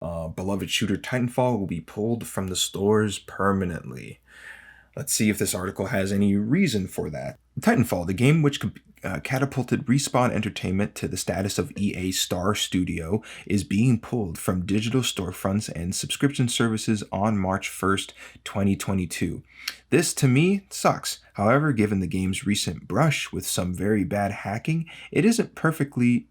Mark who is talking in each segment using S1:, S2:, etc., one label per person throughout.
S1: Beloved shooter Titanfall will be pulled from the stores permanently. Let's see if this article has any reason for that. Titanfall, the game which catapulted Respawn Entertainment to the status of EA Star Studio, is being pulled from digital storefronts and subscription services on March 1st, 2022. This, to me, sucks. However, given the game's recent brush with some very bad hacking, it isn't particularly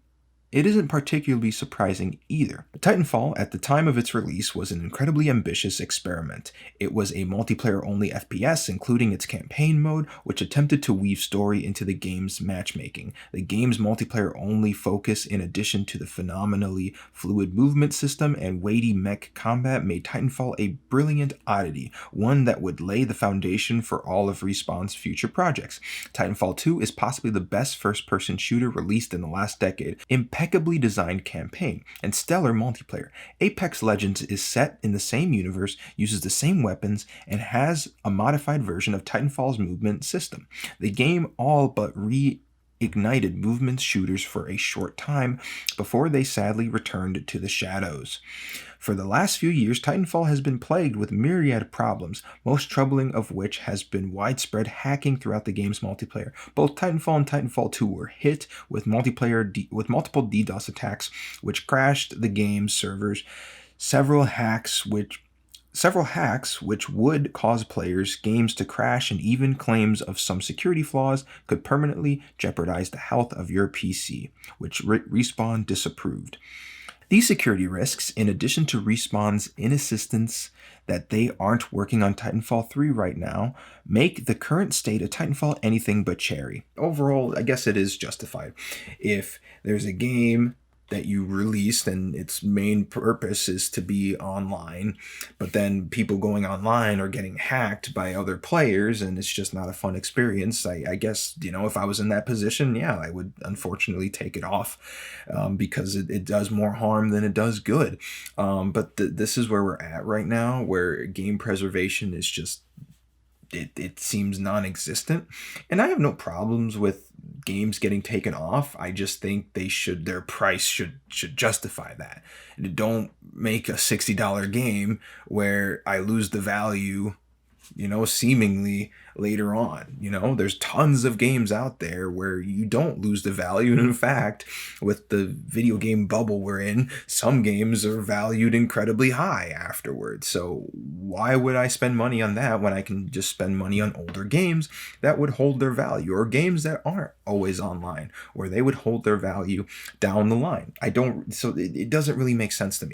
S1: surprising either. Titanfall, at the time of its release, was an incredibly ambitious experiment. It was a multiplayer-only FPS, including its campaign mode, which attempted to weave story into the game's matchmaking. The game's multiplayer-only focus, in addition to the phenomenally fluid movement system and weighty mech combat, made Titanfall a brilliant oddity, one that would lay the foundation for all of Respawn's future projects. Titanfall 2 is possibly the best first-person shooter released in the last decade. Impeccably designed campaign, and stellar multiplayer. Apex Legends is set in the same universe, uses the same weapons, and has a modified version of Titanfall's movement system. The game all but reignited movement shooters for a short time before they sadly returned to the shadows. For the last few years, Titanfall has been plagued with myriad problems, most troubling of which has been widespread hacking throughout the game's multiplayer. Both Titanfall and Titanfall 2 were hit with multiple DDoS attacks, which crashed the game's servers. Several hacks which would cause players' games to crash, and even claims of some security flaws could permanently jeopardize the health of your PC, which Respawn disapproved. These security risks, in addition to Respawn's insistence that they aren't working on Titanfall 3 right now, make the current state of Titanfall anything but cherry. Overall, I guess it is justified. If there's a game that you released and its main purpose is to be online, but then people going online are getting hacked by other players and it's just not a fun experience, I guess, if I was in that position, yeah, I would unfortunately take it off, because it does more harm than it does good. But this is where we're at right now, where game preservation is just, it seems non-existent. And I have no problems with games getting taken off. I just think their price should justify that. And don't make a $60 game where I lose the value, seemingly later on. There's tons of games out there where you don't lose the value. And in fact, with the video game bubble we're in, some games are valued incredibly high afterwards. So why would I spend money on that when I can just spend money on older games that would hold their value, or games that aren't always online, where they would hold their value down the line? So it doesn't really make sense to me.